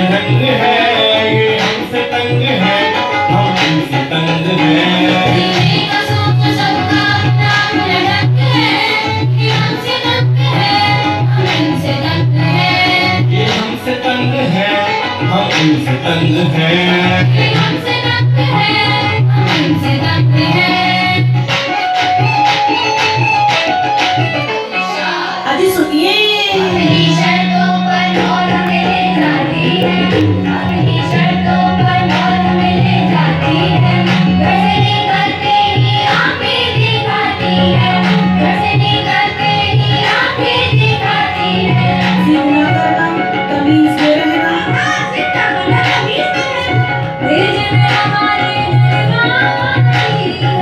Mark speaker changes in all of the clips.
Speaker 1: ढंग है, ये हमसे तंग है, हम इनसे तंग है।
Speaker 2: जीने का सोच सबका अपना अपना ढंग है, ये हमसे तंग है, हम इनसे तंग है।
Speaker 1: ये हमसे तंग है, हम इनसे तंग है।
Speaker 2: ये हमसे तंग है, हम इनसे तंग है।
Speaker 3: अजी सुनिए,
Speaker 2: अपनी शर्तों पर और हमें ले जाती है, अपनी शर्तों पर और हमें ले जाती है। घर से निकलते ही आंखें दिखाती है, घर से निकलते ही आंखें दिखाती है।
Speaker 3: सीना करना, तमीज में रहना,
Speaker 2: सीधा करना, तमीज में रहना, भेज में हमारे नरमाती है।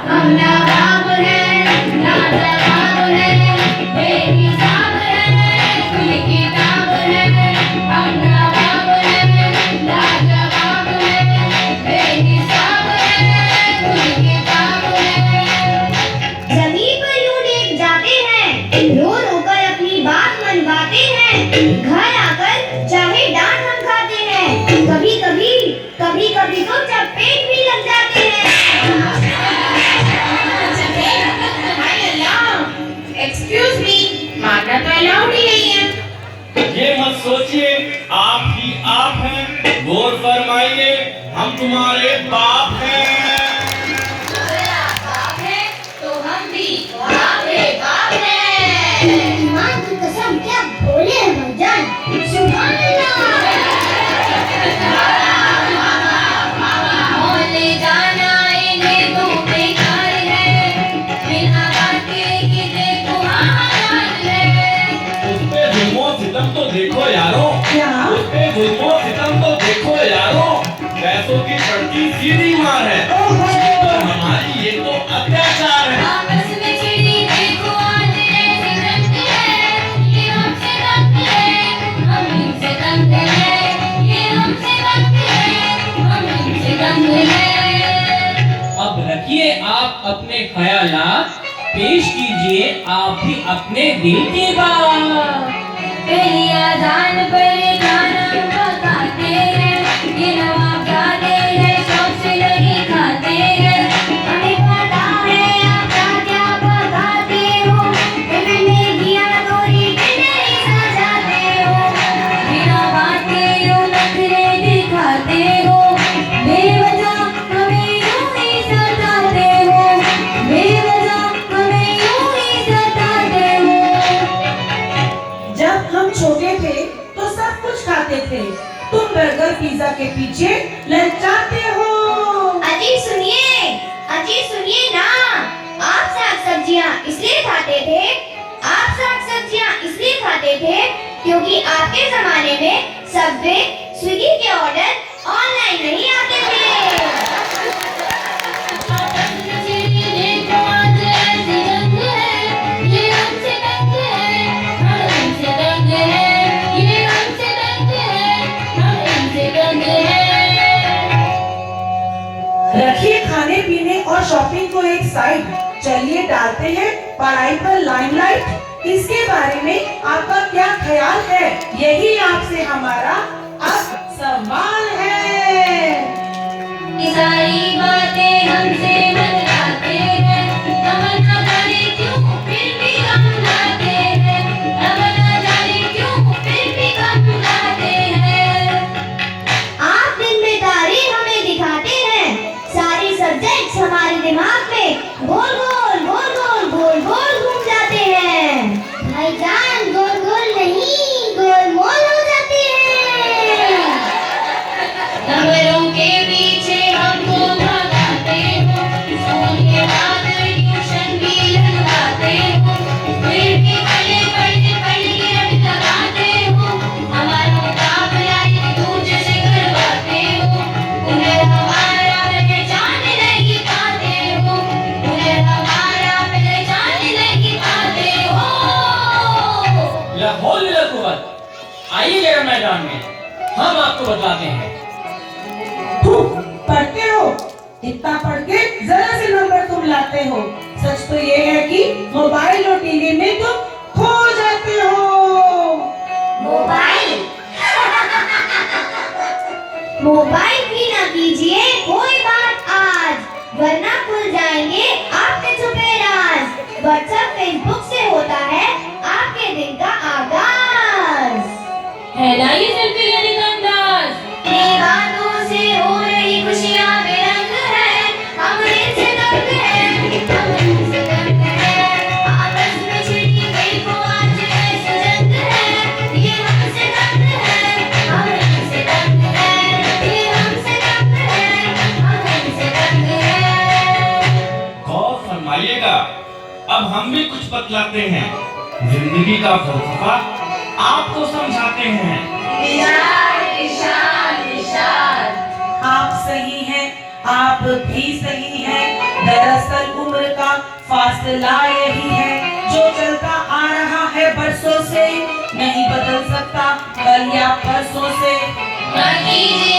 Speaker 2: हम नवाब हैं, लाजवाब हैं, बेहिसाब हैं, कुल किताब हैं। हम नवाब हैं, लाजवाब हैं, बेहिसाब हैं, कुल किताब हैं। जमीन पर यूं लेट जाते हैं, रो रो कर अपनी बात मनवाते हैं। घर आकर चाहे डांट हम खाते हैं, कभी कभी तो चपेट भी लग जाते हैं। एक्सक्यूज मी, मारना तो अलाउड ही नहीं है।
Speaker 1: ये मत सोचिए आप ही आप हैं, गौर फरमाइए हम तुम्हारे बाप हैं।
Speaker 2: बाप है तो हम भी बाप है। ईमान की कसम क्या बोले हम जान, सुभान अल्लाह। मोहल्ले जाना इन्हें तो बेकार है, बिना बाते के देखो हाल है।
Speaker 1: उस पे जुल्मो सितम तो देखो यारो,
Speaker 3: क्या?
Speaker 1: उस पे जुल्मो सितम तो देखो यारो। पैसों की बढ़ती सीधी मार है, और हमारी ये तो अत्याचार है।
Speaker 2: आपस में चिड़ी देखो आज ऐसे रंग है, ये हमसे तंग है, हम इनसे तंग है। ये हमसे तंग है, हम इनसे तंग है।
Speaker 4: अब रखिए आप अपने ख्यालात, पेश कीजिए आप भी अपने दिल की बात।
Speaker 2: पहली अजान पर गाना पकाते हैं, ये नवाब गाते हैं, शौक से नहीं खाते हैं। हमें पता है आप क्या पकाते हो, मैंने दिया गोरी के नहीं सजाते हो। बिना बात के यूं नखरे दिखाते हो, बेवजह हमें यूं ही सताते हो, बेवजह हमें यूं ही सताते हो।
Speaker 3: जब हम छोटे थे तो सब कुछ खाते थे, तुम बर्गर पिज्जा के पीछे ललचाते हो।
Speaker 2: अजी सुनिए ना, आप साग सब्जियां इसलिए खाते थे, आप साग सब्जियां इसलिए खाते थे क्योंकि आपके जमाने में सबवे, स्विगी के ऑर्डर ऑनलाइन नहीं आते थे। देखो आज ऐसी रंग है, ये हमसे तंग है, हम इनसे तंग है। ये हमसे तंग है, हम इनसे तंग है।
Speaker 3: रखिए खाने पीने और शॉपिंग को एक साइड, चलिए डालते हैं पढ़ाई पर लाइमलाइट। इसके बारे में आपका क्या ख्याल है, यही आपसे हमारा अब सवाल है।
Speaker 2: ये सारी बातें हमसे मनवाते हैं, तमन्ना करे क्यों फिर भी हम लाते हैं।
Speaker 4: होल मिलर कुवत। आइए जरा मैदान में, हम आपको बतलाते हैं।
Speaker 3: पढ़ते हो, इतना पढ़ के जरा से नंबर तुम लाते हो। सच तो ये है कि मोबाइल और टीवी में तुम खो जाते हो।
Speaker 2: मोबाइल मोबाइल की ना कीजिए कोई बात आज, वरना खुल जाएंगे आपके छुपे राज। व्हाट्सएप फेसबुक से होता है आपके दिन का आगाज।
Speaker 5: फैलाइए सेल्फी लेने का अंदाज।
Speaker 2: बातों से हो रही खुशियाँ बेरंग है, हम इनसे दंग है, हम इनसे दंग है। आपस में छिड़ी गई वो आज ऐसी जंग है, ये हमसे दंग है, हम इनसे दंग है, ये हमसे दंग है, हम इनसे दंग है।
Speaker 1: गौर फरमाइएगा, अब हम भी कुछ बतलाते हैं। जिंदगी का फलसफा आपको समझाते हैं।
Speaker 3: आप सही हैं, आप भी सही हैं। दरअसल उम्र का फासला यही है, जो चलता आ रहा है बरसों से, नहीं बदल सकता कल या परसों से।
Speaker 2: न कीजिए